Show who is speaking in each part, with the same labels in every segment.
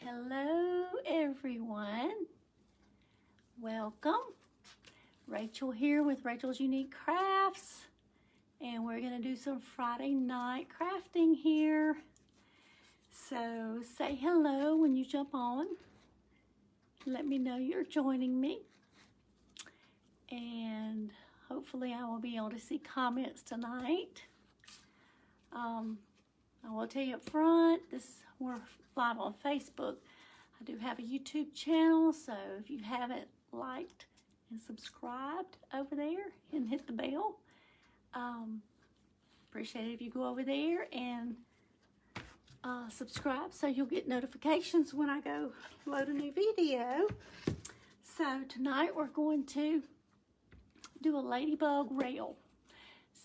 Speaker 1: Hello everyone, welcome. Rachel here with Rachel's Unique Crafts, and we're going to do some Friday night crafting here. So say hello when you jump on. Let me know you're joining me, and hopefully I will be able to see comments tonight. I will tell you up front, we're live on Facebook. I do have a YouTube channel, so if you haven't liked and subscribed over there and hit the bell, appreciate it if you go over there and subscribe so you'll get notifications when I go load a new video. So tonight we're going to do a ladybug rail.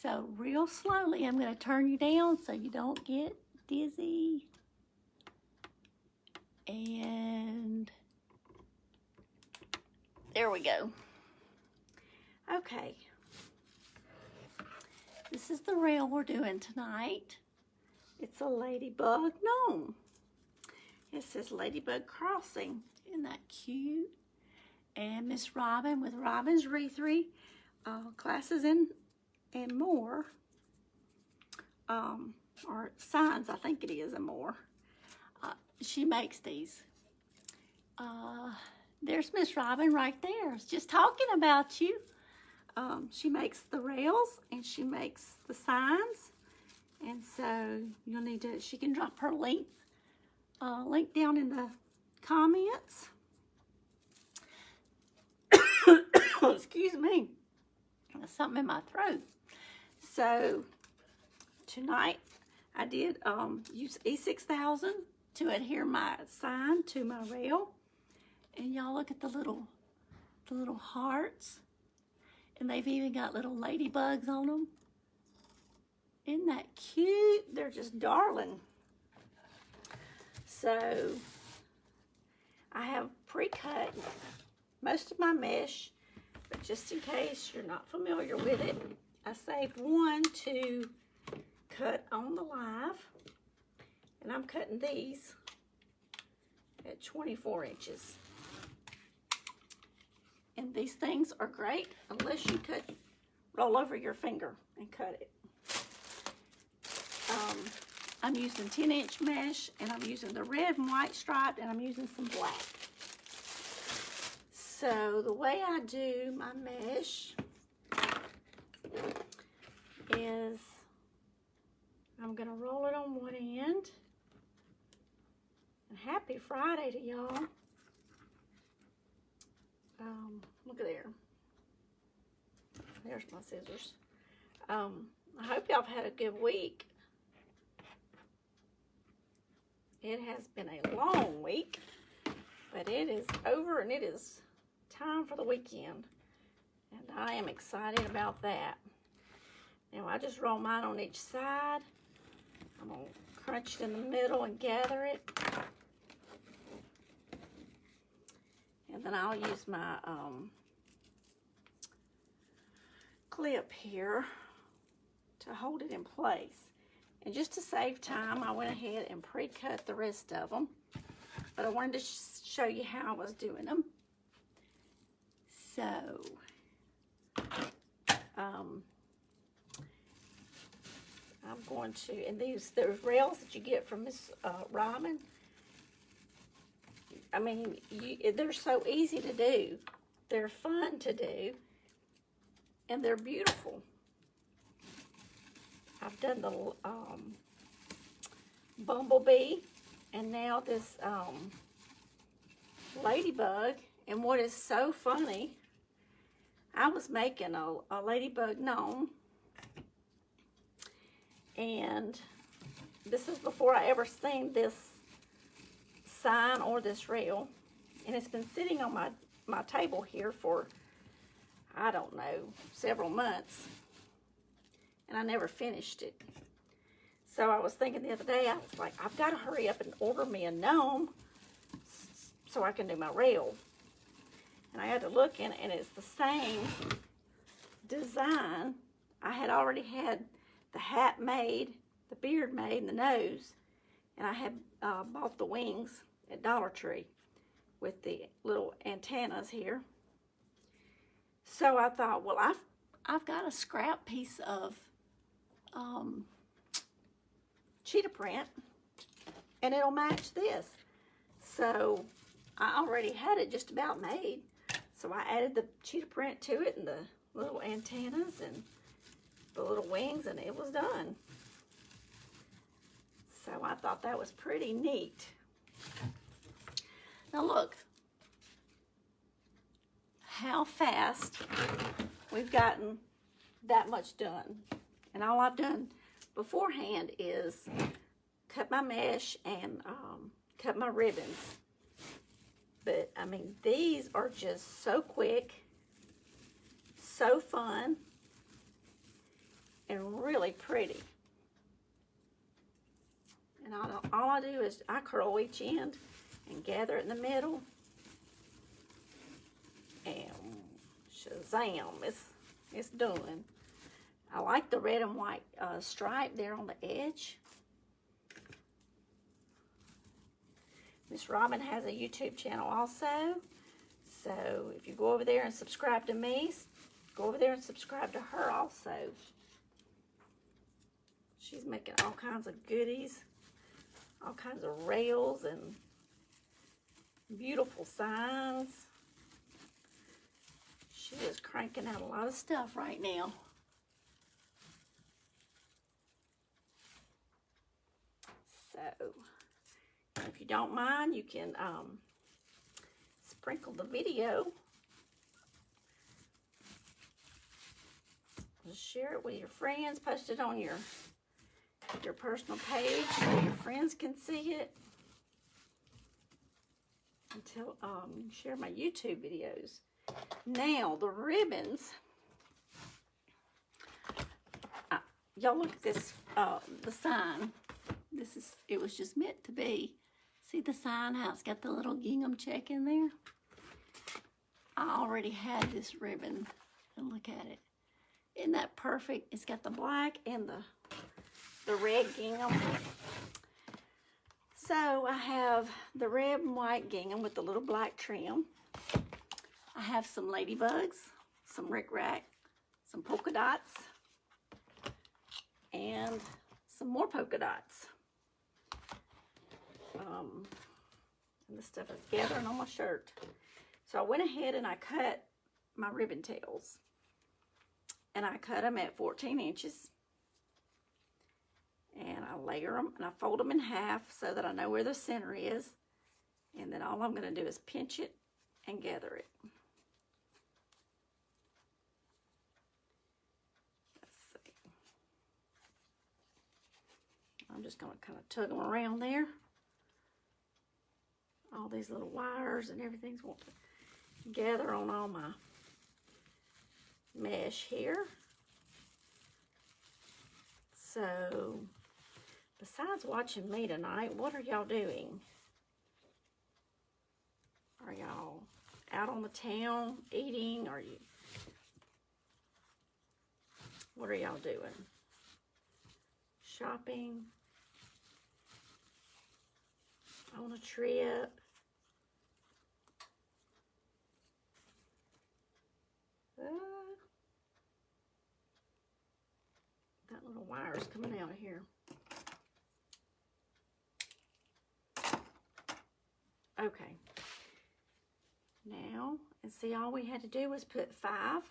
Speaker 1: So real slowly, I'm going to turn you down so you don't get dizzy. And there we go. Okay. This is the rail we're doing tonight. It's a Ladybug Gnome. It says Ladybug Crossing. Isn't that cute? And Miss Robin with Robin's Wreathy, classes and more, or signs, I think it is, and more. She makes these. There's Miss Robin right there. I was just talking about you. She makes the rails and she makes the signs. And so you'll need to, she can drop her link down in the comments. Excuse me. There's something in my throat. So tonight I did use E6000 to adhere my sign to my rail. And y'all look at the little hearts. And they've even got little ladybugs on them. Isn't that cute? They're just darling. So I have pre-cut most of my mesh, but just in case you're not familiar with it, I saved one to cut on the live, and I'm cutting these at 24 inches. And these things are great unless you roll over your finger and cut it. I'm using 10-inch mesh, and I'm using the red and white striped, and I'm using some black. So the way I do my mesh is I'm going to roll it on one end. And happy Friday to y'all. Look at there. There's my scissors. I hope y'all have had a good week. It has been a long week, but it is over and it is time for the weekend. And I am excited about that. Now I just roll mine on each side. I'm going to crunch it in the middle and gather it. And then I'll use my clip here to hold it in place. And just to save time, I went ahead and pre-cut the rest of them. But I wanted to show you how I was doing them. So, I'm going to, and these rails that you get from Miss Robin, I mean, they're so easy to do. They're fun to do. And they're beautiful. I've done the bumblebee, and now this ladybug. And what is so funny, I was making a ladybug gnome, and this is before I ever seen this sign or this rail, and it's been sitting on my table here for, I don't know, several months, and I never finished it. So I was thinking the other day, I was like, I've got to hurry up and order me a gnome so I can do my rail. And I had to look in, and it's the same design. I had already had the hat made, the beard made, and the nose, and I had bought the wings at Dollar Tree with the little antennas here. So I thought, well, I've got a scrap piece of cheetah print, and it'll match this. So I already had it just about made. So I added the cheetah print to it and the little antennas and the little wings, and it was done. So I thought that was pretty neat. Now look how fast we've gotten that much done. And all I've done beforehand is cut my mesh and cut my ribbons. But I mean, these are just so quick, so fun, and really pretty. And all I do is I curl each end and gather it in the middle, and shazam, it's done. I like the red and white stripe there on the edge. Miss Robin has a YouTube channel also, so if you go over there and subscribe to me, go over there and subscribe to her also. She's making all kinds of goodies, all kinds of rails and beautiful signs. She is cranking out a lot of stuff right now. So, if you don't mind, you can sprinkle the video. Share it with your friends. Post it on your personal page so your friends can see it. Until share my YouTube videos. Now the ribbons. Y'all look at this. The sign. It was just meant to be. See the sign, how it's got the little gingham check in there? I already had this ribbon, and look at it. Isn't that perfect? It's got the black and the red gingham. So I have the red and white gingham with the little black trim. I have some ladybugs, some rickrack, some polka dots, and some more polka dots. And this stuff is gathering on my shirt. So I went ahead and I cut my ribbon tails. And I cut them at 14 inches. And I layer them and I fold them in half so that I know where the center is. And then all I'm going to do is pinch it and gather it. Let's see. I'm just going to kind of tug them around there. All these little wires and everything's want to gather on all my mesh here. So, besides watching me tonight, what are y'all doing? Are y'all out on the town eating? What are y'all doing? Shopping? On a trip? That little wire is coming out of here. Okay. Now, and see, all we had to do was put 5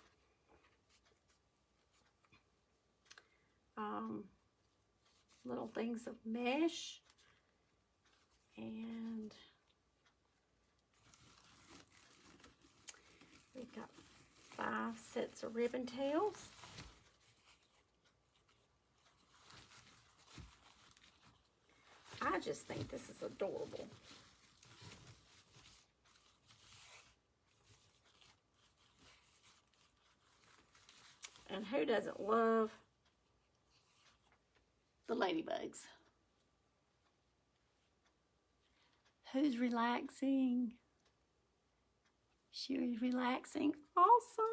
Speaker 1: little things of mesh, and we've got 5 sets of ribbon tails. I just think this is adorable. And who doesn't love the ladybugs? Who's relaxing? Sherry's relaxing. Awesome.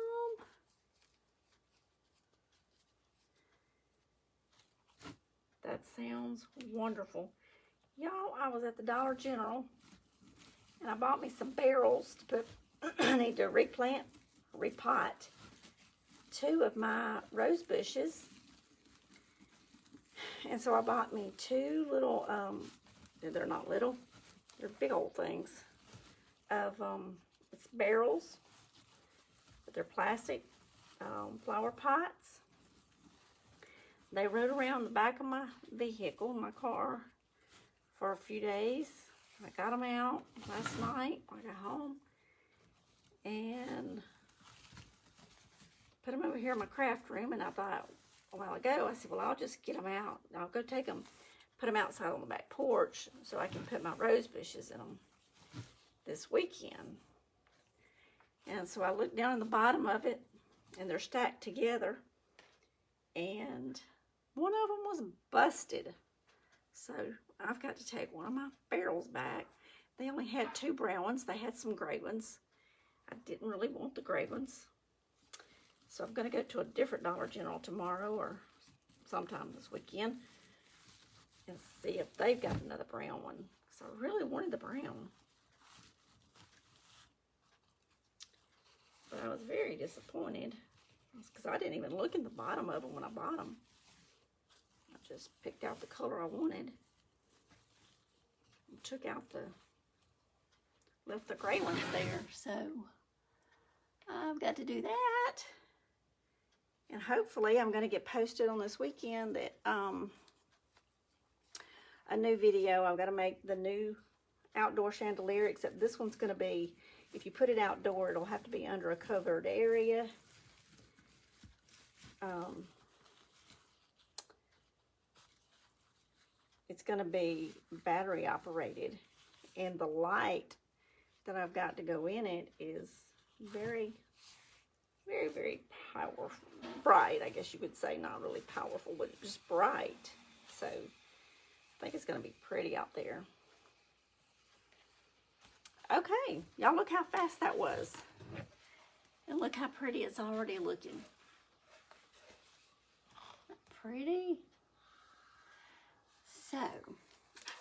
Speaker 1: That sounds wonderful. Y'all, I was at the Dollar General And I bought me some barrels to put, I need to repot 2 of my rose bushes. And so I bought me 2 little, they're not little, they're big old things, of, it's barrels, but they're plastic flower pots. They rode around the back of my vehicle, my car, for a few days. I got them out last night when I got home and put them over here in my craft room. And I thought a while ago, I said, well, I'll just get them out. I'll go take them, put them outside on the back porch so I can put my rose bushes in them this weekend. And so I looked down in the bottom of it, and they're stacked together. And one of them was busted. So I've got to take one of my barrels back. They only had 2 brown ones. They had some gray ones. I didn't really want the gray ones. So I'm going to go to a different Dollar General tomorrow or sometime this weekend and see if they've got another brown one. So I really wanted the brown. But I was very disappointed because I didn't even look in the bottom of them when I bought them. I just picked out the color I wanted. Took out left the gray ones there. So I've got to do that. And hopefully I'm going to get posted on this weekend that a new video. I've got to make the new outdoor chandelier, except this one's going to be, if you put it outdoor, it'll have to be under a covered area. It's going to be battery operated, and the light that I've got to go in it is very, very, very powerful, bright, I guess you could say. Not really powerful, but just bright. So I think it's going to be pretty out there. Okay, y'all look how fast that was. And look how pretty it's already looking. Pretty. So,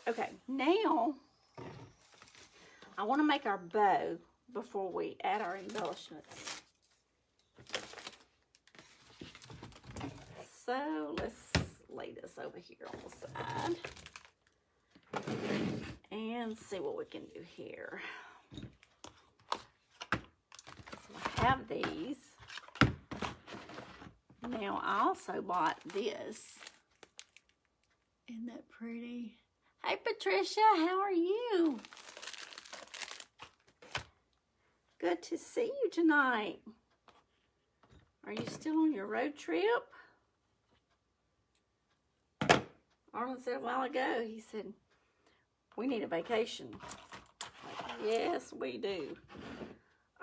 Speaker 1: okay, now I want to make our bow before we add our embellishments. So let's lay this over here on the side and see what we can do here. So I have these. Now I also bought this. Isn't that pretty? Hey Patricia, how are you? Good to see you tonight. Are you still on your road trip? Arlen said a while ago, he said, we need a vacation. Like, yes, we do.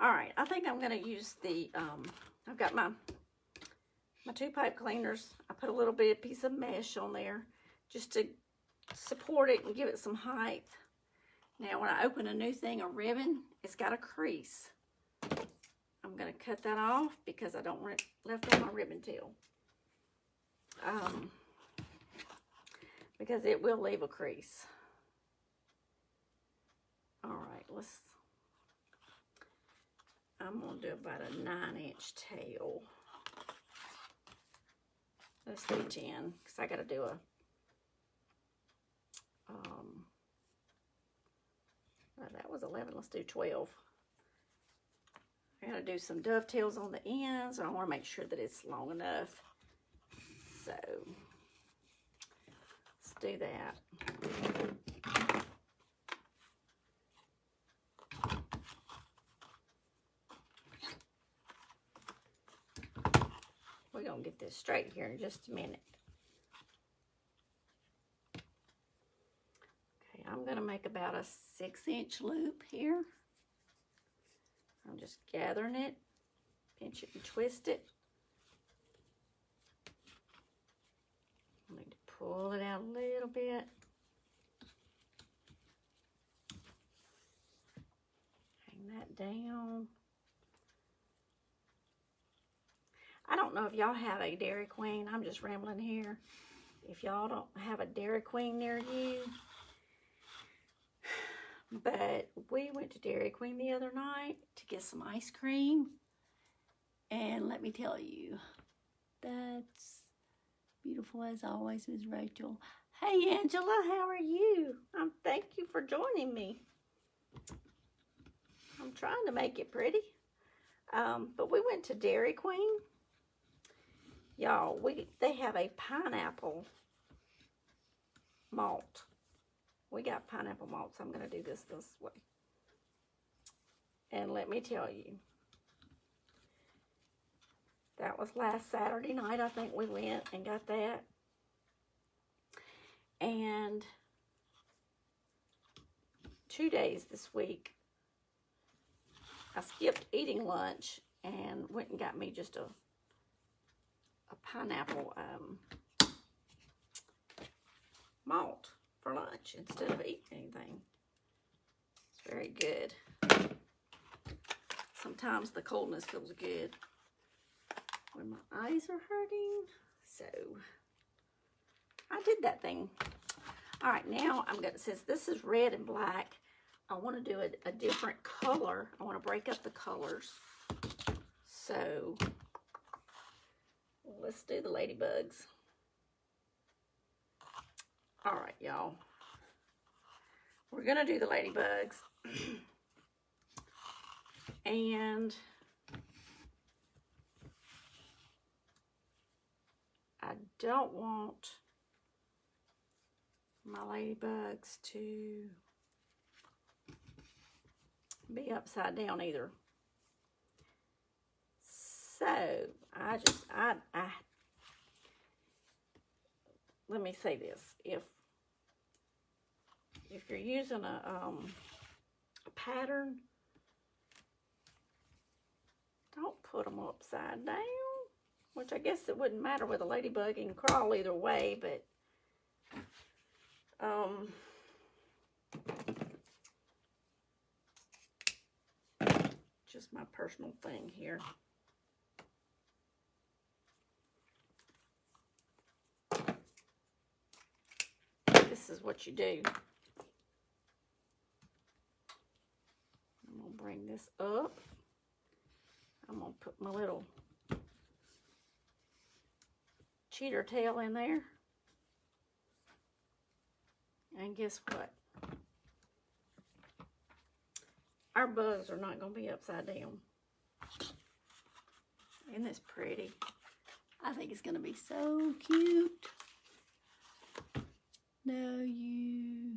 Speaker 1: All right, I think I'm going to use the, I've got my 2 pipe cleaners. I put a little bit piece of mesh on there just to support it and give it some height. Now, when I open a new thing of ribbon, it's got a crease. I'm going to cut that off because I don't want it left on my ribbon tail. Because it will leave a crease. All right, I'm going to do about a 9-inch tail. Let's do 10 because I got to do a that was 11. Let's do 12. I got to do some dovetails on the ends. I want to make sure that it's long enough. So let's do that. We're going to get this straight here in just a minute. Okay, I'm going to make about a 6-inch loop here. I'm just gathering it, pinch it and twist it. I need to pull it out a little bit. Hang that down. I don't know if y'all have a Dairy Queen. I'm just rambling here. If y'all don't have a Dairy Queen near you, But we went to Dairy Queen the other night to get some ice cream. And let me tell you, that's beautiful as always, Ms. Rachel. Hey, Angela, how are you? Thank you for joining me. I'm trying to make it pretty. But we went to Dairy Queen. Y'all, they have a pineapple malt. We got pineapple malt, so I'm going to do this way. And let me tell you, that was last Saturday night. I think we went and got that. And 2 days this week, I skipped eating lunch and went and got me just a pineapple malt for lunch instead of eating anything. It's very good. Sometimes the coldness feels good when my eyes are hurting. So I did that thing. All right, now I'm going to, since this is red and black, I want to do a different color. I want to break up the colors. So let's do the ladybugs. All right, y'all. We're going to do the ladybugs. And I don't want my ladybugs to be upside down either. So I let me say this: if you're using a pattern, don't put them upside down. Which I guess it wouldn't matter with a ladybug; it can crawl either way. But just my personal thing here. This is what you do. I'm going to bring this up. I'm going to put my little cheetah tail in there. And guess what? Our bugs are not going to be upside down. Isn't this pretty? I think it's going to be so cute. No, you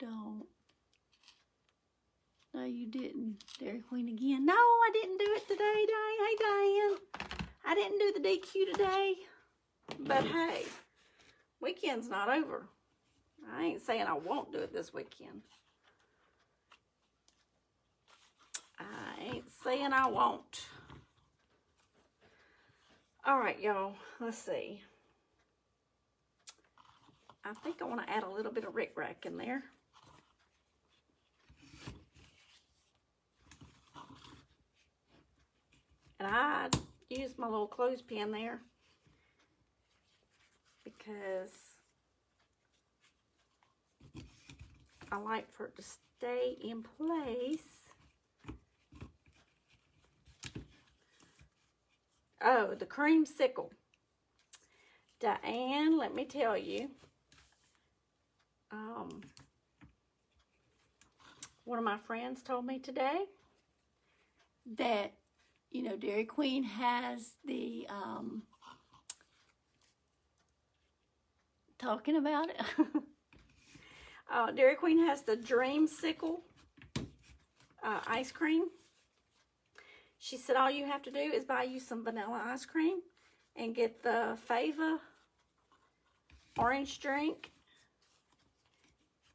Speaker 1: don't. No, you didn't. Dairy Queen again. No, I didn't do it today, Diane. Hey, Diane. I didn't do the DQ today. But hey, weekend's not over. I ain't saying I won't do it this weekend. I ain't saying I won't. All right, y'all. Let's see. I think I want to add a little bit of rickrack in there. And I used my little clothespin there because I like for it to stay in place. Oh, the creamsicle. Diane, let me tell you. One of my friends told me today that, you know, Dairy Queen has the, talking about it. Dairy Queen has the Dreamsicle ice cream. She said all you have to do is buy you some vanilla ice cream and get the Fava orange drink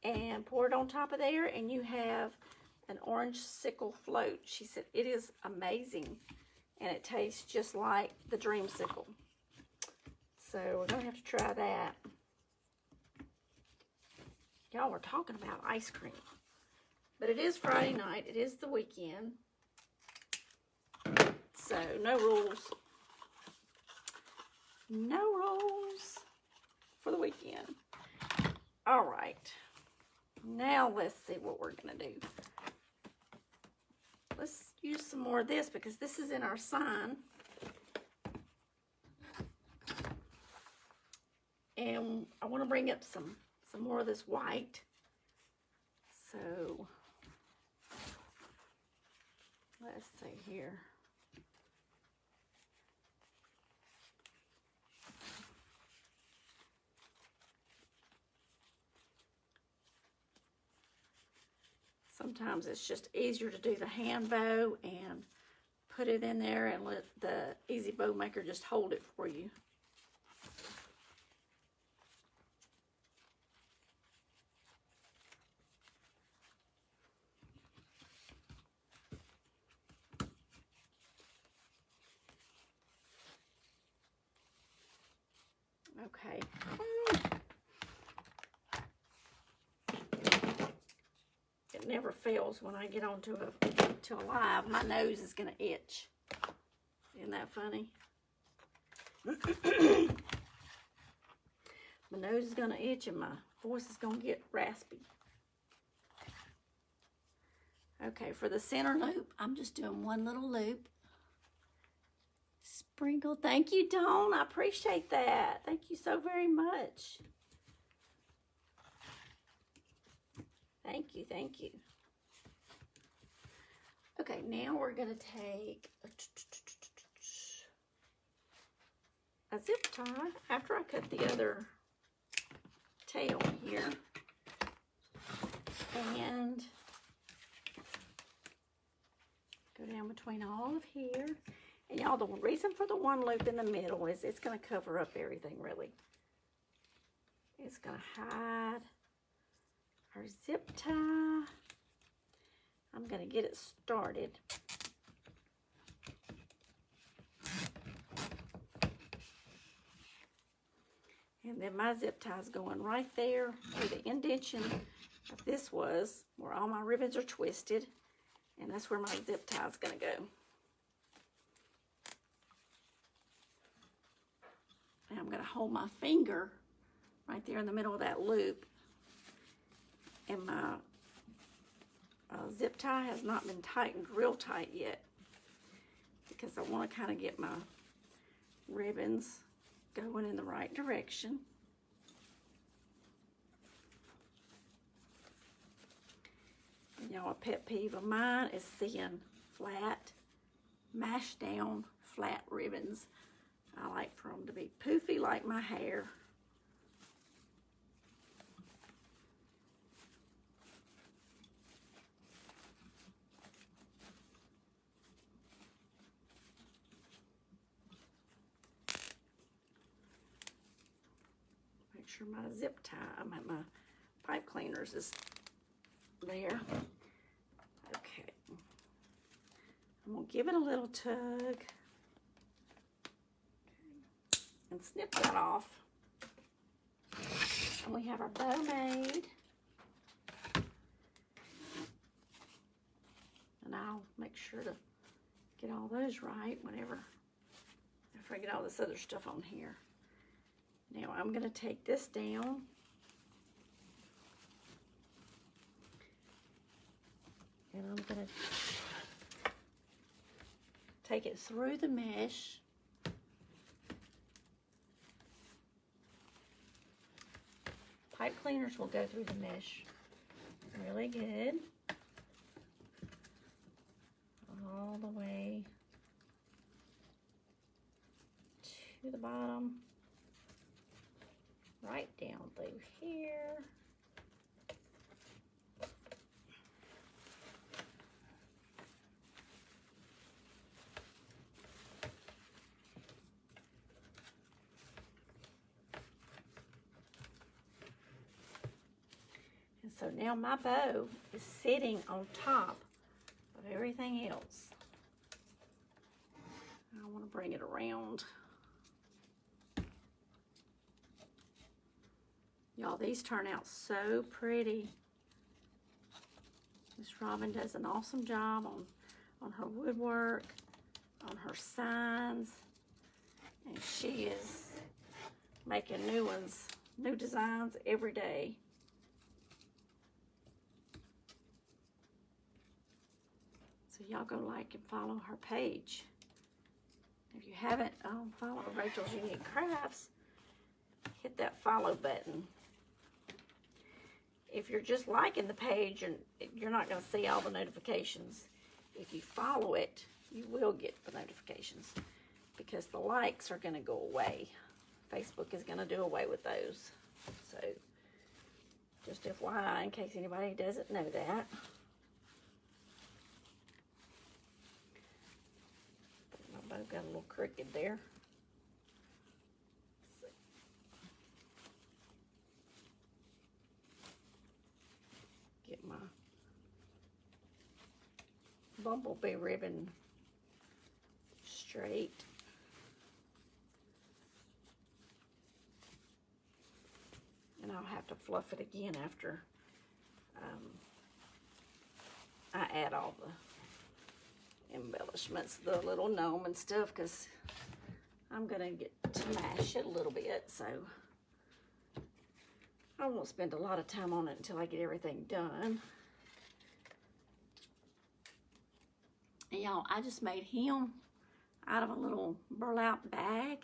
Speaker 1: and pour it on top of there, and you have an orange sickle float. She said it is amazing, and it tastes just like the Dreamsicle. So we're going to have to try that. Y'all, we're talking about ice cream. But it is Friday night. It is the weekend. So no rules. No rules for the weekend. All right. Now let's see what we're gonna do. Let's use some more of this because this is in our sign. And I want to bring up some more of this white. So let's see here. Sometimes it's just easier to do the hand bow and put it in there and let the Easy Bow Maker just hold it for you. Okay. It never fails when I get onto a live. My nose is gonna itch. Isn't that funny? My nose is gonna itch and my voice is gonna get raspy. Okay, for the center loop, I'm just doing one little loop. Sprinkle. Thank you, Dawn. I appreciate that. Thank you so very much. Thank you, thank you. Okay, now we're going to take a zip tie after I cut the other tail here. And go down between all of here. And y'all, the reason for the one loop in the middle is it's going to cover up everything, really. It's going to hide our zip tie. I'm going to get it started. And then my zip tie is going right there where the indentation of this was, where all my ribbons are twisted. And that's where my zip tie is going to go. And I'm going to hold my finger right there in the middle of that loop. And my zip tie has not been tightened real tight yet because I want to kind of get my ribbons going in the right direction. And y'all, a pet peeve of mine is seeing flat, mashed down, flat ribbons. I like for them to be poofy like my hair. Make sure my zip tie, my pipe cleaners is there. Okay. I'm going to give it a little tug. And snip that off. And we have our bow made. And I'll make sure to get all those right whenever, after I get all this other stuff on here. Now I'm going to take this down. And I'm going to take it through the mesh. Pipe cleaners will go through the mesh really good. All the way to the bottom. Right down through here. And so now my bow is sitting on top of everything else. I want to bring it around. Y'all, these turn out so pretty. Miss Robin does an awesome job on her woodwork, on her signs, and she is making new ones, new designs every day. So y'all go like and follow her page. If you haven't followed Rachel's Unique Crafts, hit that follow button. If you're just liking the page, and you're not going to see all the notifications. If you follow it, you will get the notifications, because the likes are going to go away. Facebook is going to do away with those. So, just FYI, in case anybody doesn't know that. My bow got a little crooked there. Get my bumblebee ribbon straight. And I'll have to fluff it again after I add all the embellishments, the little gnome and stuff, because I'm going to get to mash it a little bit, so I won't spend a lot of time on it until I get everything done. And y'all, I just made him out of a little burlap bag,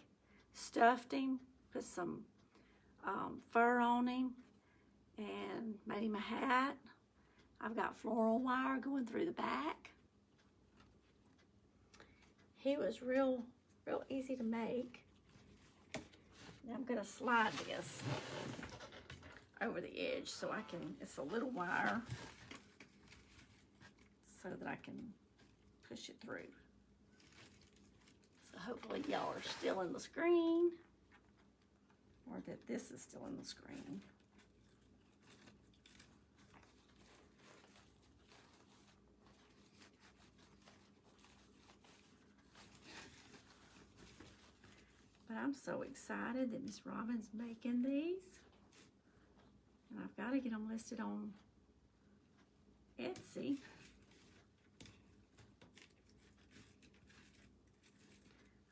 Speaker 1: stuffed him, put some fur on him, and made him a hat. I've got floral wire going through the back. He was real easy to make. Now I'm going to slide this over the edge so I can, it's a little wire, so that I can push it through. So hopefully y'all are still in the screen, or that this is still in the screen. But I'm so excited that Miss Robin's making these. And I've got to get them listed on Etsy.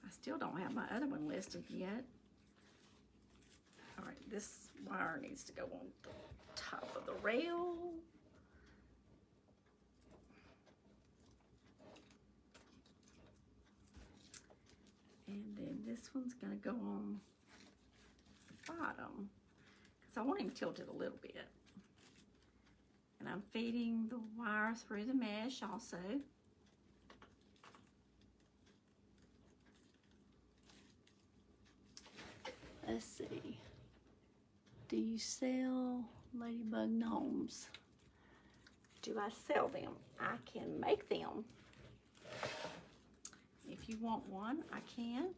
Speaker 1: I still don't have my other one listed yet. All right, this wire needs to go on the top of the rail. And then this one's gonna go on the bottom, because I want him tilted a little bit. And I'm feeding the wire through the mesh also. Let's see. Do you sell Ladybug Gnomes? Do I sell them? I can make them. If you want one, I can.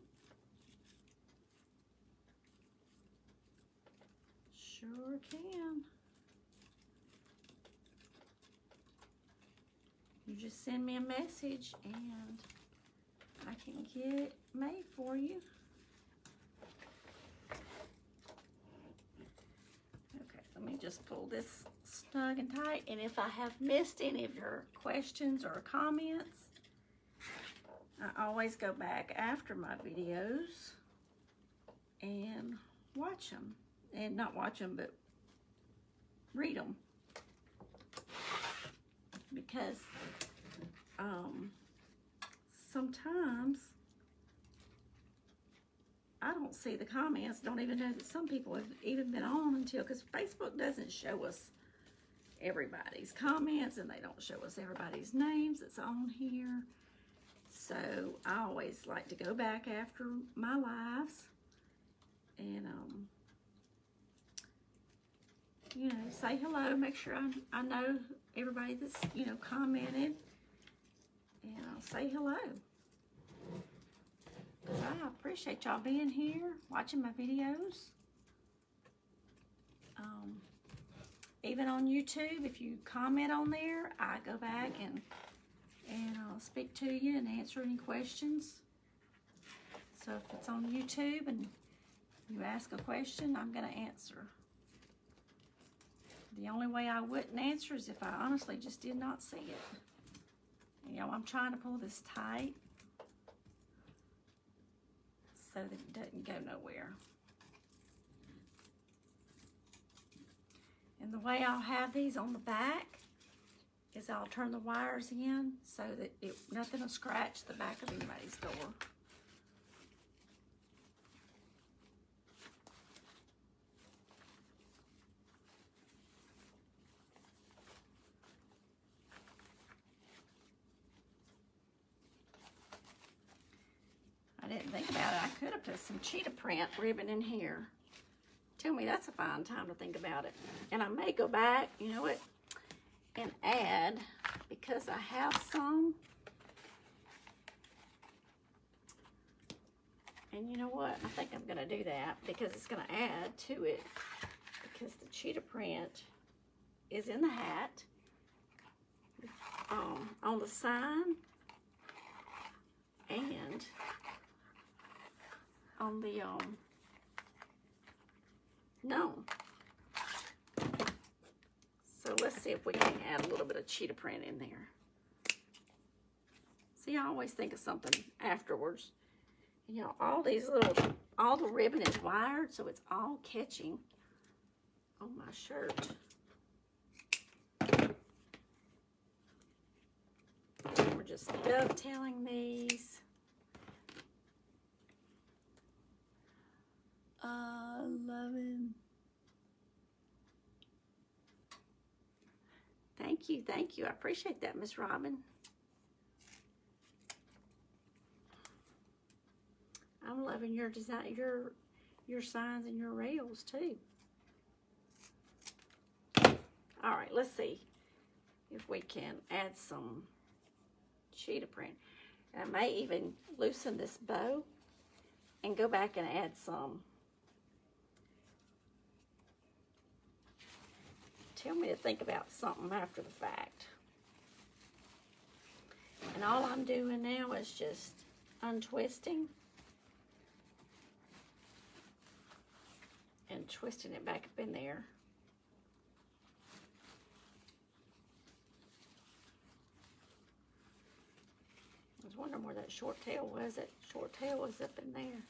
Speaker 1: Sure can. You just send me a message and I can get it made for you. Okay, let me just pull this snug and tight. And if I have missed any of your questions or comments, I always go back after my videos and watch them. And not watch them, but read them. Because sometimes I don't see the comments, don't even know that some people have even been on until, because Facebook doesn't show us everybody's comments, and they don't show us everybody's names that's on here. So I always like to go back after my lives and you know, say hello, make sure I know everybody that's, you know, commented, and I'll say hello. Because I appreciate y'all being here, watching my videos. Even on YouTube, if you comment on there, I go back and I'll speak to you and answer any questions. So if it's on YouTube and you ask a question, I'm going to answer. The only way I wouldn't answer is if I honestly just did not see it. You know, I'm trying to pull this tight so that it doesn't go nowhere. And the way I'll have these on the back is I'll turn the wires in so that nothing will scratch the back of anybody's door. I didn't think about it. I could have put some cheetah print ribbon in here. Tell me that's a fine time to think about it. And I may go back, you know what, and add, because I have some. And you know what, I think I'm gonna do that because it's gonna add to it, because the cheetah print is in the hat, on the sign, and on the gnome. So let's see if we can add a little bit of cheetah print in there. See, I always think of something afterwards. You know, all the ribbon is wired, so it's all catching on my shirt. We're just dovetailing these. Love it. Thank you, thank you. I appreciate that, Miss Robin. I'm loving your design, your signs and your rails too. All right, let's see if we can add some cheetah print. I may even loosen this bow and go back and add some. Tell me to think about something after the fact. And all I'm doing now is just untwisting and twisting it back up in there. I was wondering where that short tail was. That short tail was up in there.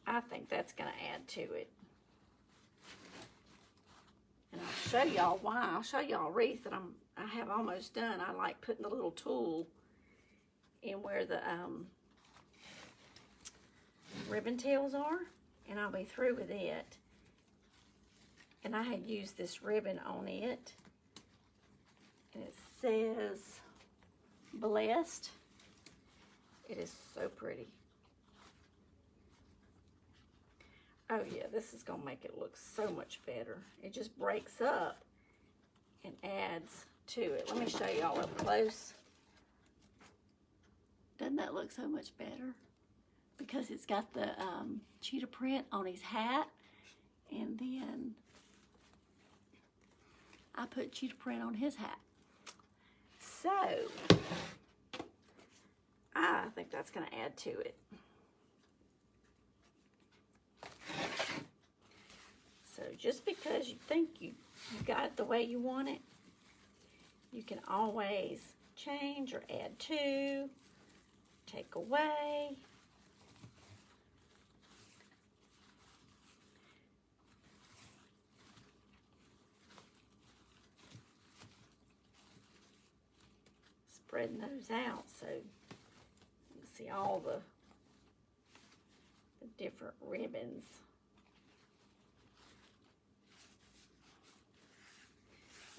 Speaker 1: I think that's going to add to it. And I'll show y'all why. I'll show y'all a wreath that I have almost done. I like putting the little tool in where the ribbon tails are, and I'll be through with it. And I had used this ribbon on it, and it says blessed. It is so pretty. Oh yeah, this is gonna make it look so much better. It just breaks up and adds to it. Let me show y'all up close. Doesn't that look so much better? Because it's got the cheetah print on his hat, and then I put cheetah print on his hat. So, I think that's gonna add to it. So just because you think you got it the way you want it, you can always change or add to, take away. Spreading those out so you can see all the different ribbons.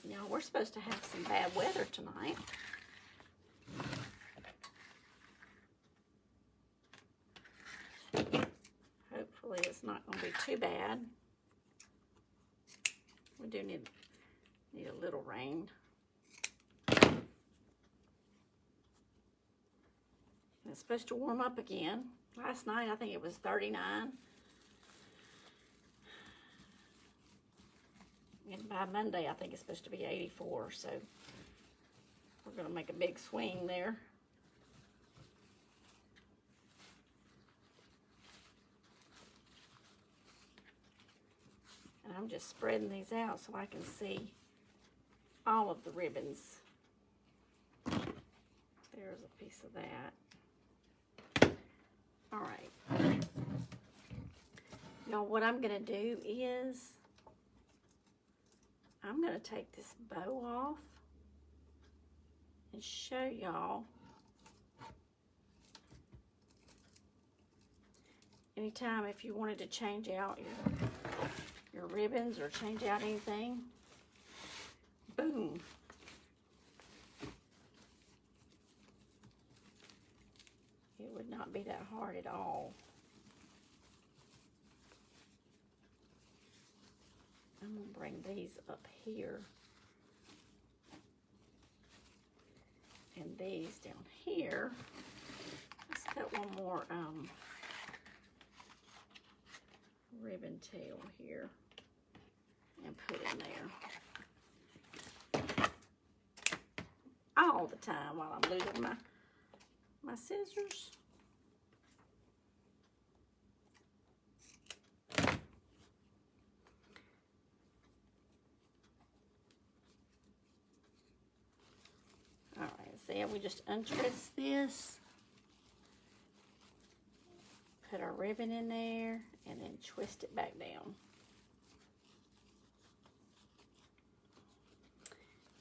Speaker 1: Now, we're supposed to have some bad weather tonight. Hopefully it's not going to be too bad. We do need a little rain. And it's supposed to warm up again. Last night, I think it was 39. And by Monday, I think it's supposed to be 84, so we're going to make a big swing there. And I'm just spreading these out so I can see all of the ribbons. There's a piece of that. All right. Now, what I'm going to do is I'm going to take this bow off and show y'all. Anytime if you wanted to change out your ribbons or change out anything, boom. It would not be that hard at all. I'm going to bring these up here. And these down here. Let's cut one more ribbon tail here and put in there. All the time while I'm losing my scissors. Alright, see how we just untwist this, put our ribbon in there, and then twist it back down.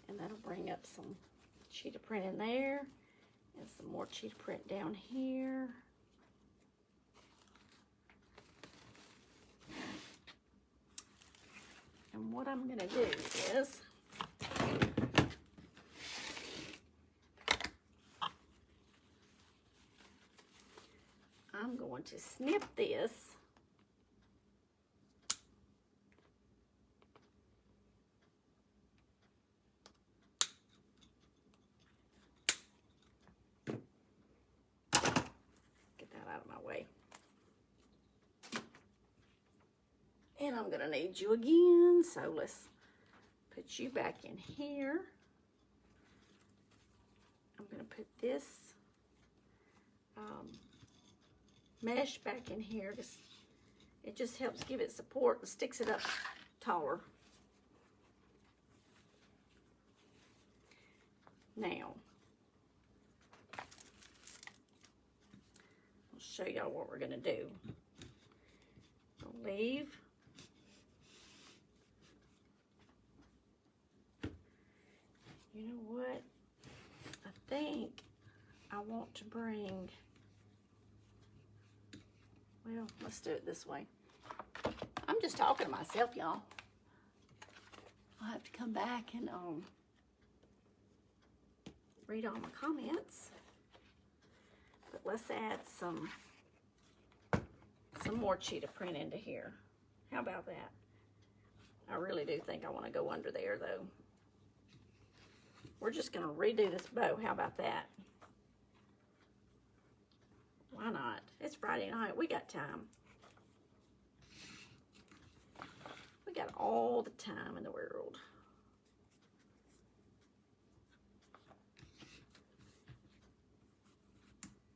Speaker 1: And that'll bring up some cheetah print in there, and some more cheetah print down here. And what I'm gonna do is, I'm going to snip this out of my way. And I'm gonna need you again, so let's put you back in here. I'm gonna put this mesh back in here. It just helps give it support and sticks it up taller. Now, I'll show y'all what we're gonna do. I'll leave. You know what? I think I want to bring, well, let's do it this way. I'm just talking to myself, y'all. I'll have to come back and read all my comments. But let's add some more cheetah print into here. How about that? I really do think I want to go under there, though. We're just going to redo this bow. How about that? Why not? It's Friday night. We got time. We got all the time in the world.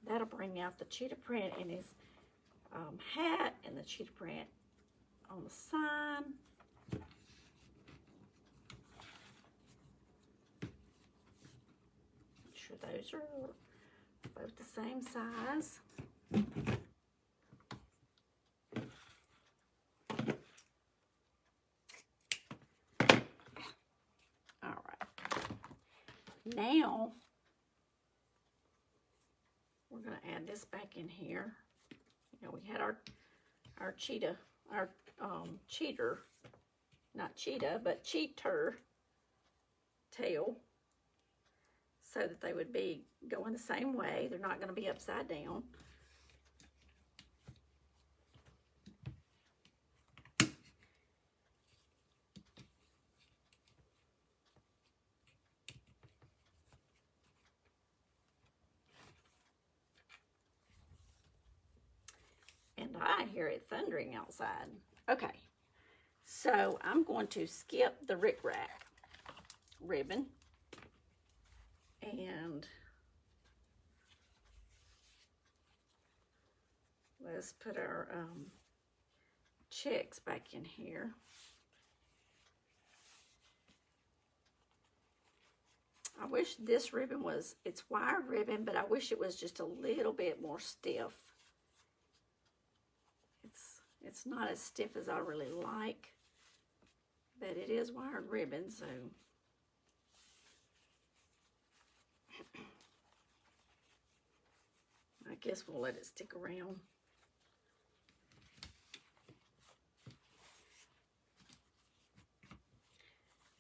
Speaker 1: That'll bring out the cheetah print in his hat and the cheetah print on the sign. Make sure those are both the same size. All right. Now, we're going to add this back in here. You know, we had our cheetah, our cheater, not cheetah, but cheater tail, so that they would be going the same way. They're not going to be upside down. And I hear it thundering outside. Okay, so I'm going to skip the rick-rack ribbon. And let's put our checks back in here. I wish this ribbon was, it's wire ribbon, but I wish it was just a little bit more stiff. It's not as stiff as I really like. but it is wired ribbon, so I guess we'll let it stick around.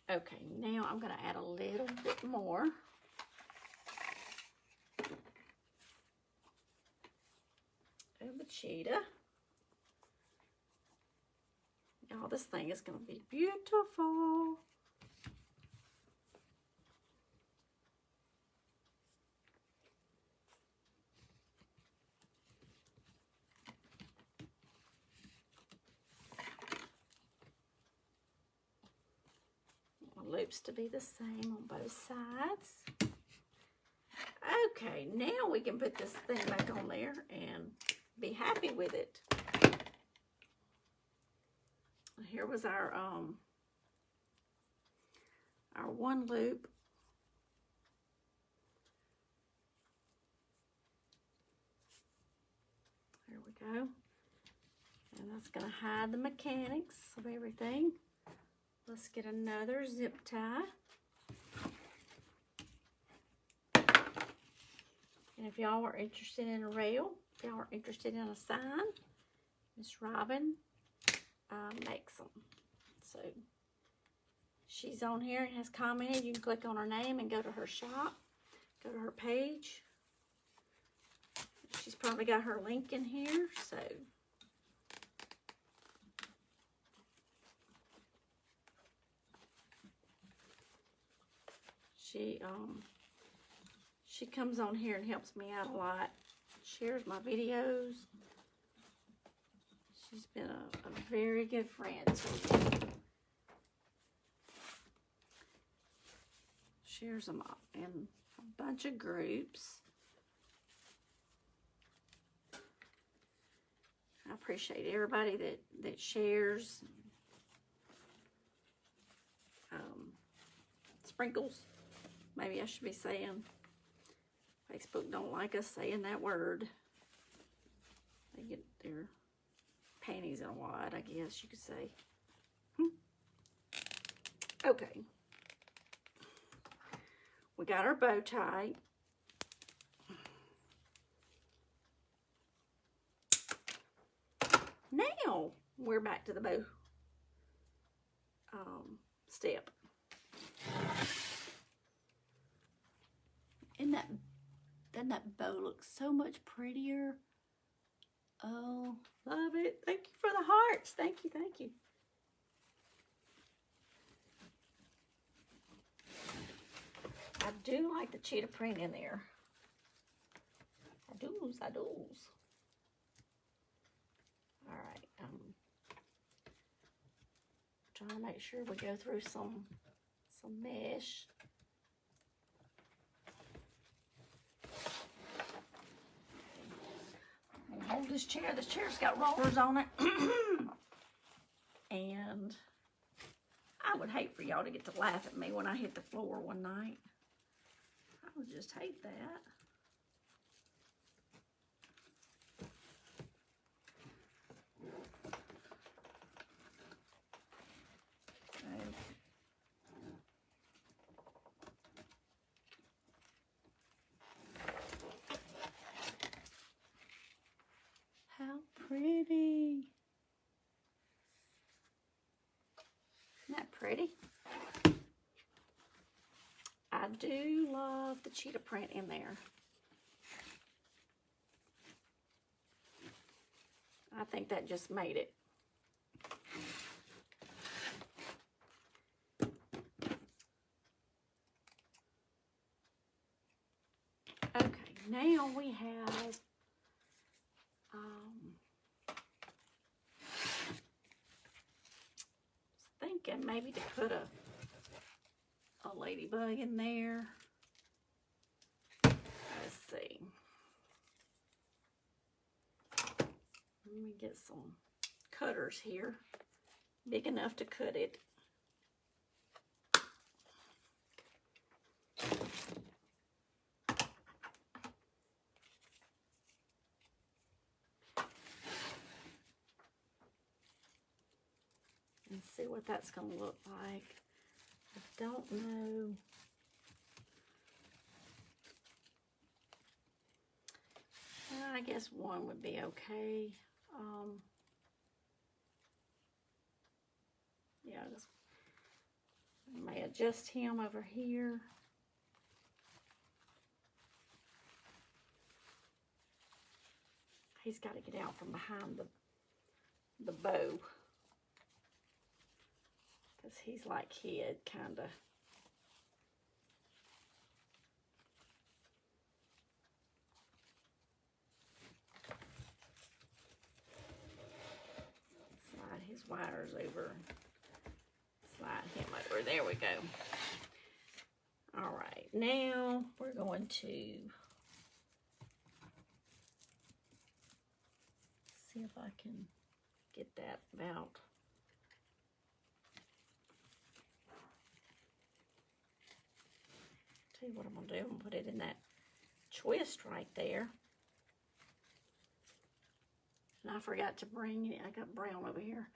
Speaker 1: Okay, now I'm going to add a little bit more. Of the cheetah. Y'all, this thing is going to be beautiful. Loops to be the same on both sides. Okay, now we can put this thing back on there and be happy with it. Here was our one loop. There we go. And that's going to hide the mechanics of everything. Let's get another zip tie. And if y'all are interested in a rail, if y'all are interested in a sign, Miss Robin makes them. So she's on here and has commented. You can click on her name and go to her shop, go to her page. She's probably got her link in here, so she comes on here and helps me out a lot, shares my videos. She's been a very good friend to me. Shares them up in a bunch of groups. I appreciate everybody that shares. Sprinkles. Maybe I should be saying. Facebook don't like us saying that word. They get their panties in a wad, I guess you could say. Okay. We got our bow tie. Now we're back to the bow step. Doesn't that bow look so much prettier? Oh, love it. Thank you for the hearts. Thank you, thank you. I do like the cheetah print in there. I do's. All right. Trying to make sure we go through some mesh. Hold this chair. This chair's got rollers on it. And I would hate for y'all to get to laugh at me when I hit the floor one night. I would just hate that. How pretty. Isn't that pretty? I do love the cheetah print in there. I think that just made it. Okay, now we have thinking maybe to put a ladybug in there. Let's see. Let me get some cutters here, big enough to cut it. and see what that's going to look like. I don't know. I guess one would be okay. Yeah, just may adjust him over here. He's got to get out from behind the bow, because he's like hid, kind of. Slide his wires over. Slide him over. There we go. All right, now we're going to see if I can get that about. Tell you what I'm going to do. I'm going to put it in that twist right there. And I forgot to bring it. I got brown over here.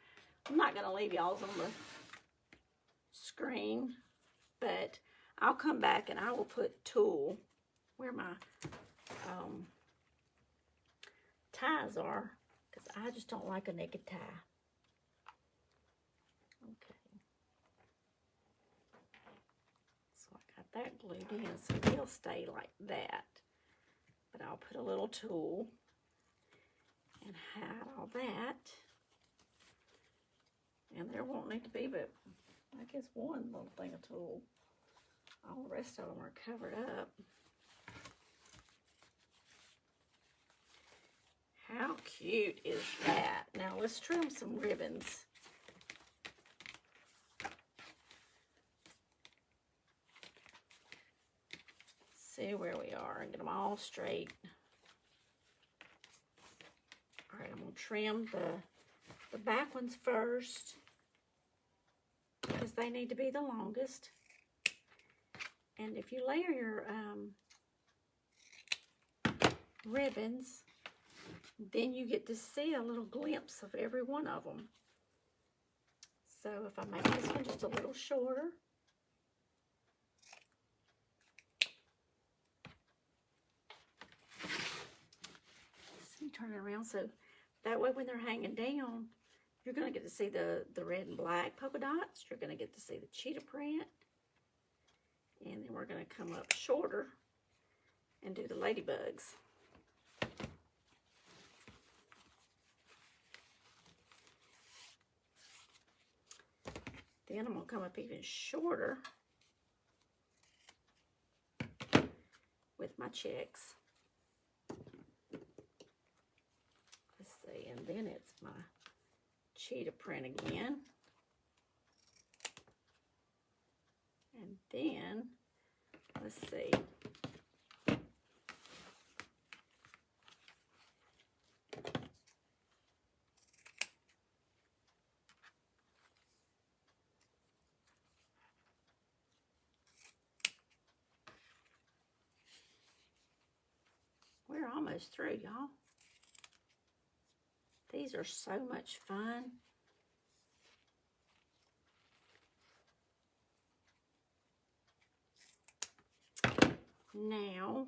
Speaker 1: I'm not going to leave y'all's on the screen, but I'll come back and I will put tulle where my ties are, because I just don't like a naked tie. Okay. So I got that glued in, so they'll stay like that. But I'll put a little tulle and hide all that. And there won't need to be but, I guess, one little thing of tulle. All the rest of them are covered up. How cute is that? Now let's trim some ribbons. See where we are and get them all straight. All right, I'm going to trim the back ones first, because they need to be the longest. And if you layer your ribbons, then you get to see a little glimpse of every one of them. So if I make this one just a little shorter, let me turn it around so that way when they're hanging down, you're going to get to see the red and black polka dots. You're going to get to see the cheetah print. And then we're going to come up shorter and do the ladybugs. Then I'm going to come up even shorter with my checks. Let's see, and then it's my cheetah print again. And then, let's see. We're almost through, y'all. These are so much fun. Now,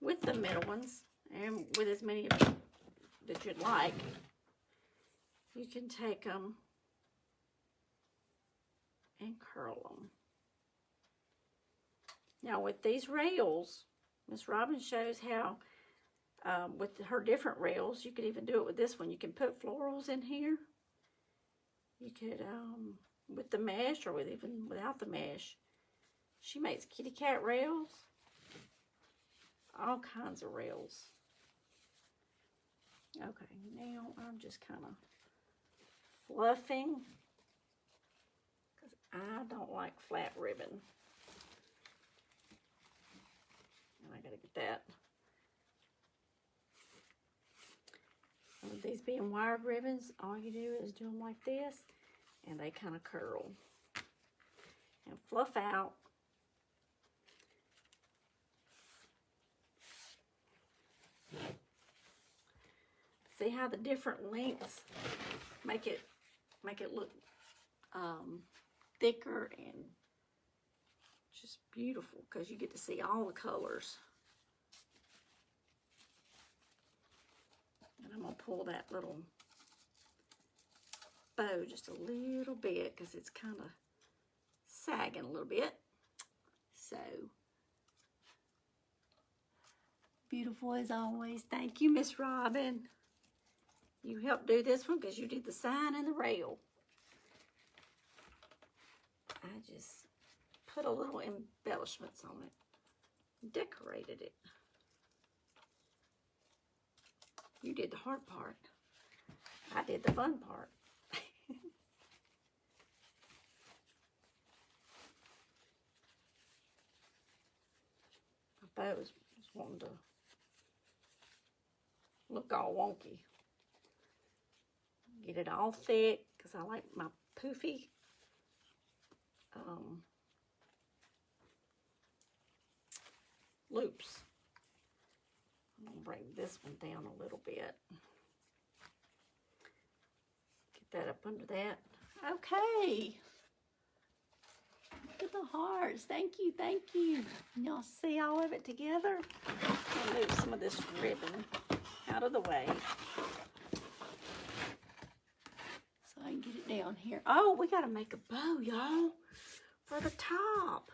Speaker 1: with the middle ones, and with as many that you'd like, you can take them and curl them. Now, with these rails, Miss Robin shows how, with her different rails, you could even do it with this one. You can put florals in here. You could, with the mesh, or with even without the mesh. She makes kitty cat rails, all kinds of rails. Okay, now I'm just kind of fluffing, because I don't like flat ribbon. And I gotta get that. And with these being wired ribbons, all you do is do them like this, and they kind of curl and fluff out. See how the different lengths make it make it look thicker and just beautiful because you get to see all the colors. And I'm going to pull that little bow just a little bit because it's kind of sagging a little bit. So, beautiful as always. Thank you, Miss Robin. You helped do this one because you did the sign and the rail. I just put a little embellishments on it, decorated it. You did the hard part. I did the fun part. My bow was wanting to look all wonky. Get it all thick because I like my poofy loops. I'm going to bring this one down a little bit. Get that up under that. Okay. Look at the hearts. Thank you, thank you. Y'all see all of it together? I'll move some of this ribbon out of the way so I can get it down here. Oh, we got to make a bow, y'all, for the top.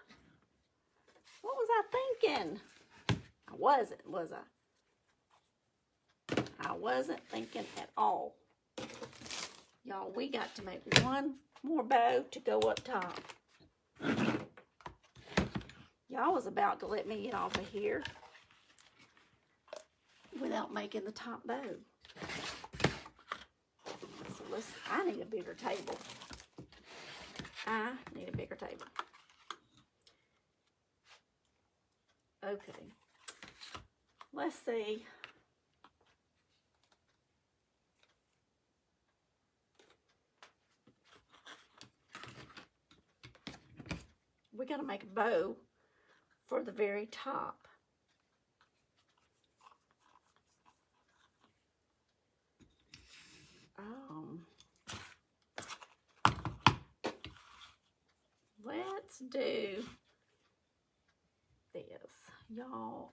Speaker 1: What was I thinking? I wasn't, was I? I wasn't thinking at all. Y'all, we got to make one more bow to go up top. Y'all was about to let me get off of here without making the top bow. So I need a bigger table. I need a bigger table. Okay. Let's see. We got to make a bow for the very top. Let's do this, y'all.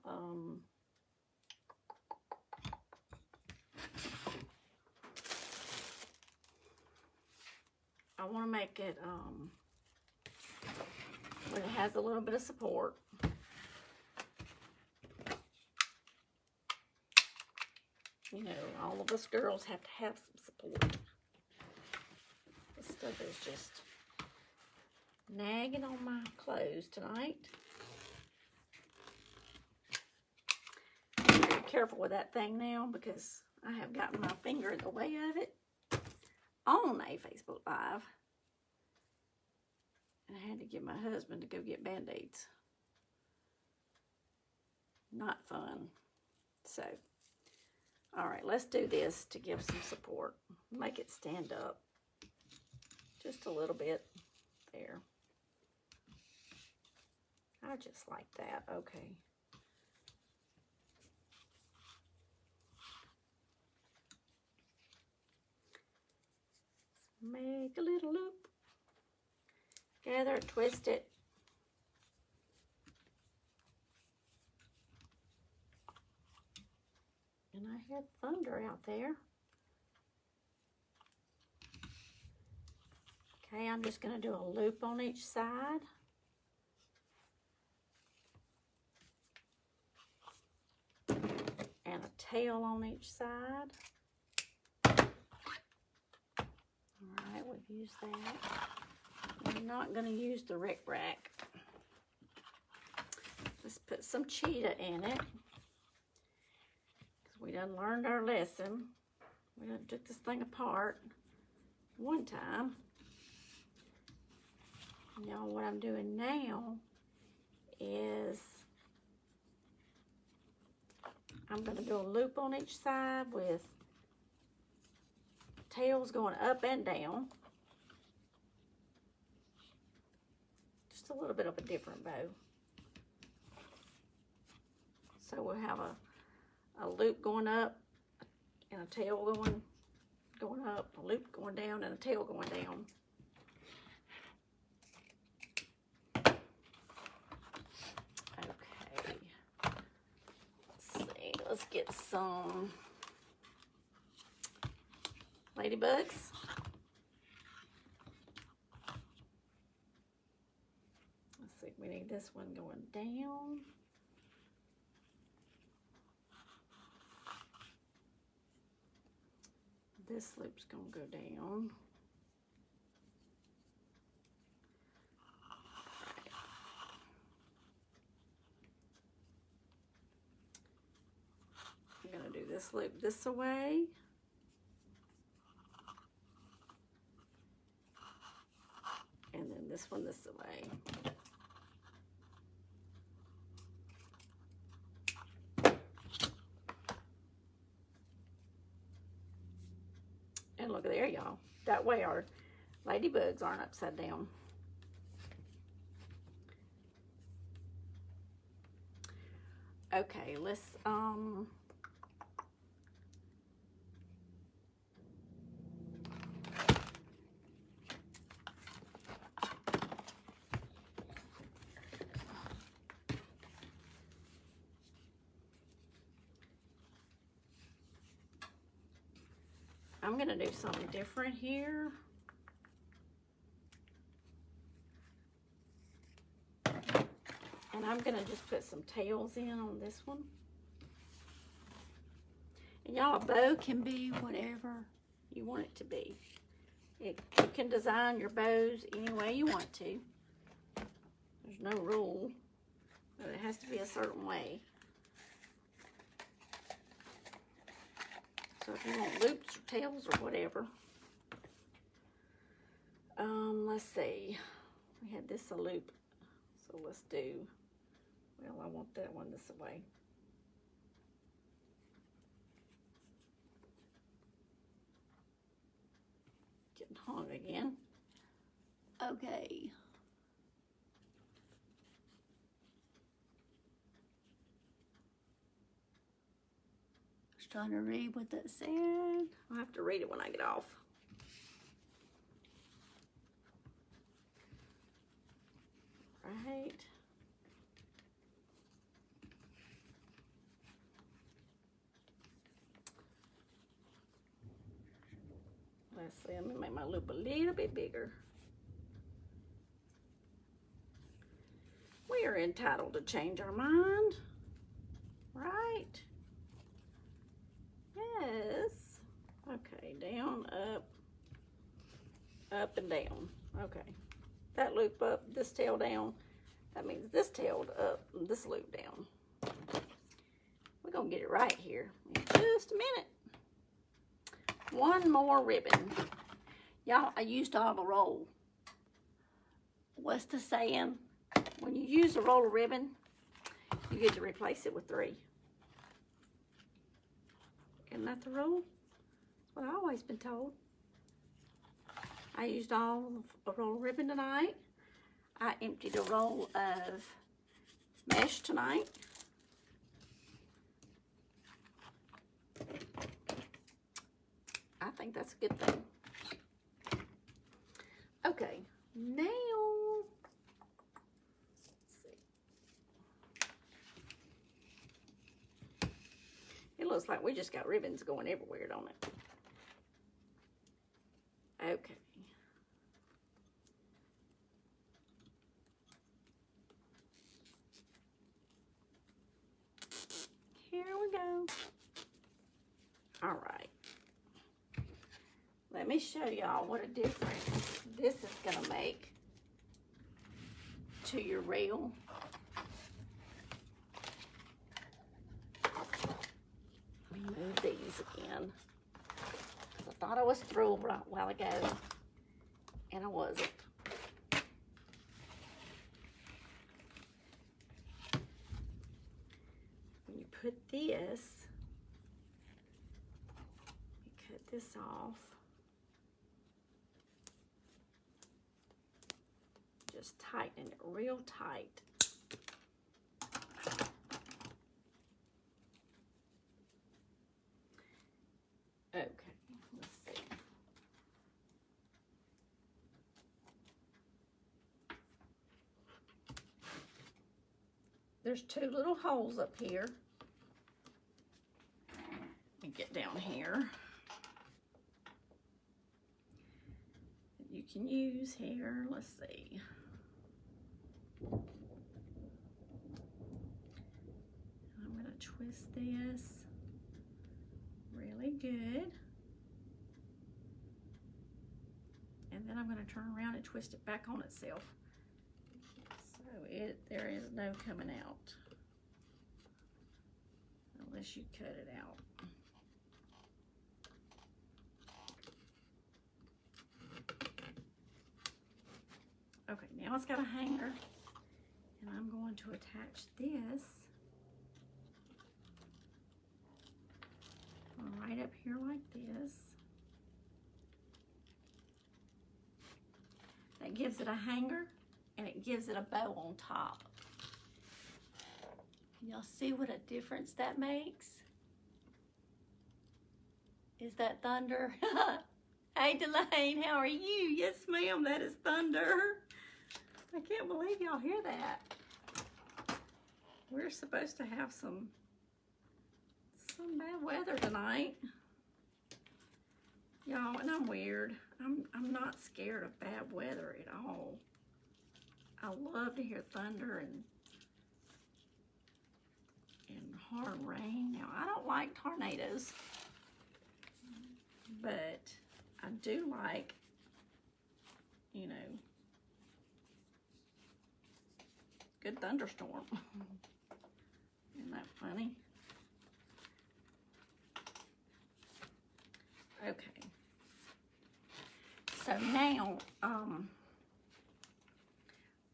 Speaker 1: I want to make it where it has a little bit of support. You know, all of us girls have to have some support. This stuff is just nagging on my clothes tonight. I'm very careful with that thing now because I have gotten my finger in the way of it on a Facebook Live. And I had to get my husband to go get Band-Aids. Not fun. So, all right, let's do this to give some support. Make it stand up just a little bit there. I just like that. Okay. Make a little loop. Gather it, twist it. And I hear thunder out there. Okay, I'm just going to do a loop on each side. And a tail on each side. Alright, we've used that. We're not going to use the rick-rack. Let's put some cheetah in it. Because we done learned our lesson. We done took this thing apart one time. Now what I'm doing now is I'm going to do a loop on each side with tails going up and down. Just a little bit of a different bow. So we'll have a loop going up and a tail going up, a loop going down, and a tail going down. Okay. Let's see. Let's get some ladybugs. Let's see. We need this one going down. This loop's gonna go down. I'm gonna do this loop this way. And then this one this way. And look there, y'all. That way our ladybugs aren't upside down. Okay, let's I'm gonna do something different here. And I'm gonna just put some tails in on this one. And y'all, a bow can be whatever you want it to be. You can design your bows any way you want to. There's no rule, but it has to be a certain way. So if you want loops or tails or whatever. Let's see. We had this a loop, so let's do, well, I want that one this way. Getting hung again. Okay. Just trying to read what that said. I'll have to read it when I get off. Right. Let's see, I'm gonna make my loop a little bit bigger. We are entitled to change our mind, right? Yes. Okay, down, up and down. Okay. That loop up, this tail down. That means this tail up, and this loop down. We're gonna get it right here in just a minute. One more ribbon. Y'all, I used all the roll. What's the saying? When you use a roll of ribbon, you get to replace it with 3. Isn't that the rule? That's what I've always been told. I used all of a roll of ribbon tonight. I emptied a roll of mesh tonight. I think that's a good thing. Okay, now, let's see. It looks like we just got ribbons going everywhere, don't it? Okay. Here we go. All right. Let me show y'all what a difference this is gonna make to your reel. Let me move these again. I thought I was through a while ago, and I wasn't. When you put this, you cut this off. Just tighten it real tight. Okay, let's see. there's two little holes up here. Let me get down here. You can use here. Let's see. I'm going to twist this really good. And then I'm going to turn around and twist it back on itself. So there is no coming out. Unless you cut it out. Okay, now it's got a hanger. And I'm going to attach this right up here like this. That gives it a hanger and it gives it a bow on top. Can y'all see what a difference that makes? Is that thunder? Hey Delane, how are you? Yes ma'am, that is thunder. I can't believe y'all hear that. We're supposed to have some bad weather tonight. Y'all, and I'm weird. I'm not scared of bad weather at all. I love to hear thunder and hard rain. Now, I don't like tornadoes, but I do like, you know, good thunderstorm. Isn't that funny? Okay. So now,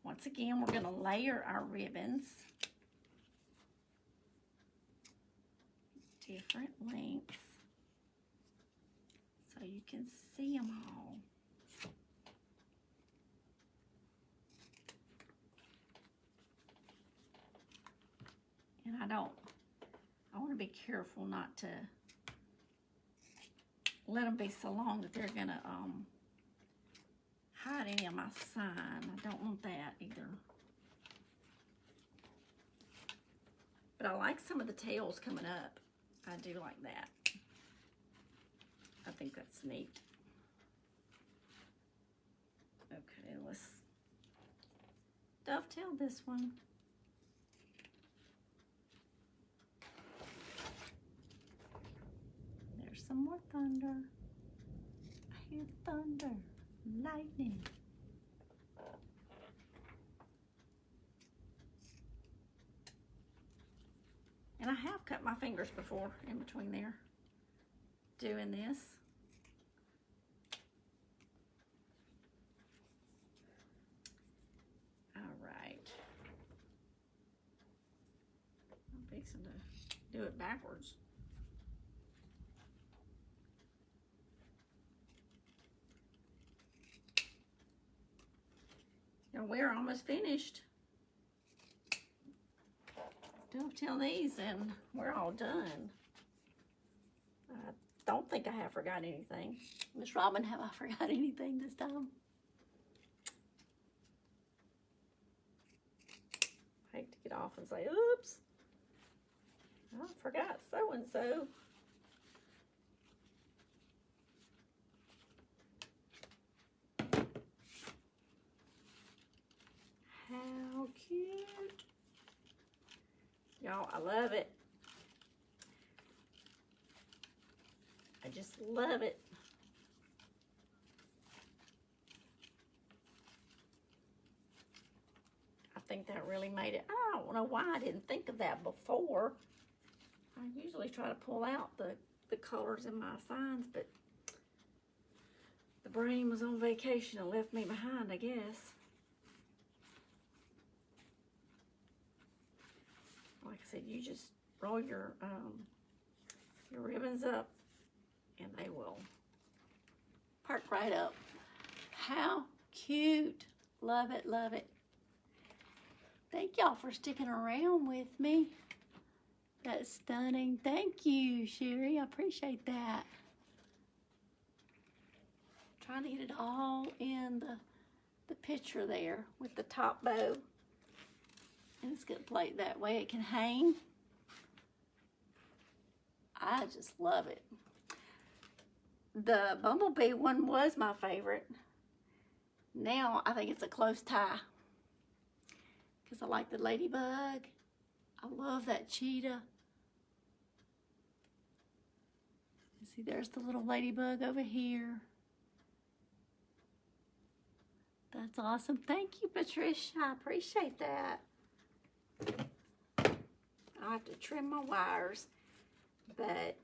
Speaker 1: once again, we're going to layer our ribbons. Different lengths. So you can see them all. And I want to be careful not to let them be so long that they're gonna hide any of my sign. I don't want that either. But I like some of the tails coming up. I do like that. I think that's neat. Okay, let's dovetail this one. There's some more thunder. I hear thunder, lightning. And I have cut my fingers before in between there doing this. All right. I'm fixing to do it backwards. And we're almost finished. Dovetail these and we're all done. I don't think I have forgot anything. Miss Robin, have I forgot anything this time? I hate to get off and say, oops, I forgot so-and-so. How cute. Y'all, I love it. I just love it. I think that really made it. I don't know why I didn't think of that before. I usually try to pull out the colors in my signs, but the brain was on vacation and left me behind, I guess. Like I said, you just roll your ribbons up and they will perk right up. How cute. Love it, love it. Thank y'all for sticking around with me. That's stunning. Thank you, Sherry. I appreciate that. Trying to get it all in the picture there with the top bow. And it's going to play it that way. It can hang. I just love it. The bumblebee one was my favorite. Now I think it's a close tie. Because I like the ladybug. I love that cheetah. See, there's the little ladybug over here. That's awesome. Thank you, Patricia. I appreciate that. I have to trim my wires, but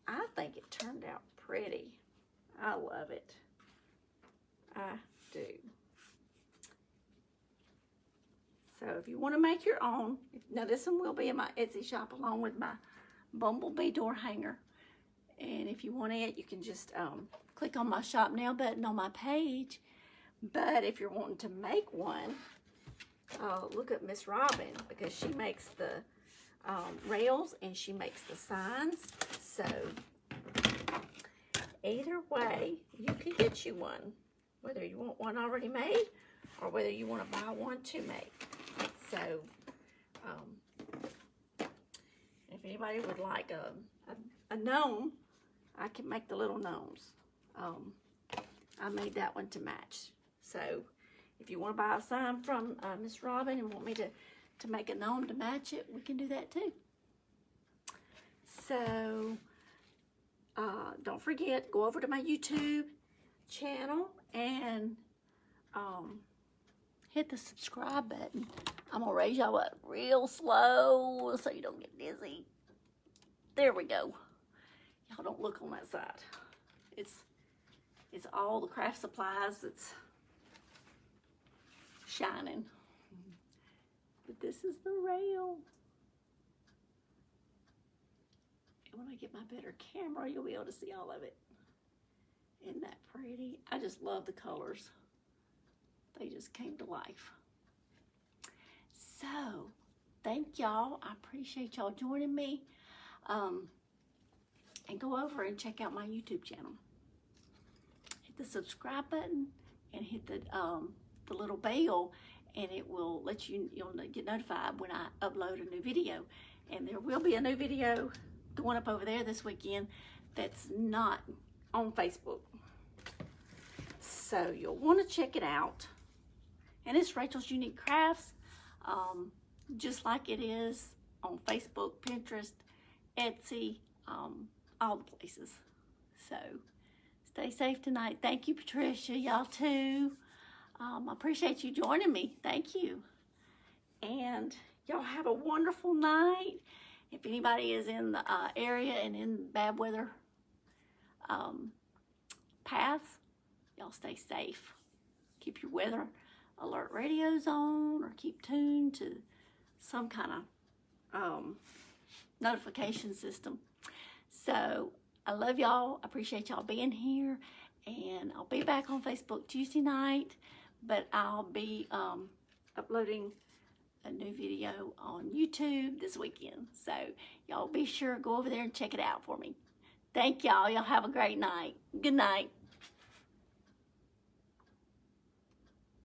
Speaker 1: I think it turned out pretty. I love it. I do. So if you want to make your own, now this one will be in my Etsy shop along with my bumblebee door hanger. And if you want it, you can just click on my shop now button on my page. But if you're wanting to make one, look at Miss Robin, because she makes the rails and she makes the signs. So either way, you can get you one, whether you want one already made or whether you want to buy one to make. So if anybody would like a gnome, I can make the little gnomes. I made that one to match. So if you want to buy a sign from Miss Robin and want me to make a gnome to match it, we can do that too. So don't forget, go over to my YouTube channel and hit the subscribe button. I'm gonna raise y'all up real slow so you don't get dizzy. There we go. Y'all don't look on that side. It's all the craft supplies that's shining. But this is the rail. And when I get my better camera, you'll be able to see all of it. Isn't that pretty? I just love the colors. They just came to life. So, thank y'all. I appreciate y'all joining me. And go over and check out my YouTube channel. Hit the subscribe button and hit the little bell, and it will let you'll get notified when I upload a new video. And there will be a new video going up over there this weekend that's not on Facebook. So you'll want to check it out. And it's Rachel's Unique Crafts, just like it is on Facebook, Pinterest, Etsy, all the places. So stay safe tonight. Thank you, Patricia. Y'all too. I appreciate you joining me. Thank you. And y'all have a wonderful night. If anybody is in the area and in bad weather paths, y'all stay safe. Keep your weather alert radios on, or keep tuned to some kind of notification system. So I love y'all. I appreciate y'all being here, and I'll be back on Facebook Tuesday night, but I'll be uploading a new video on YouTube this weekend. So y'all be sure to go over there and check it out for me. Thank y'all. Y'all have a great night. Good night.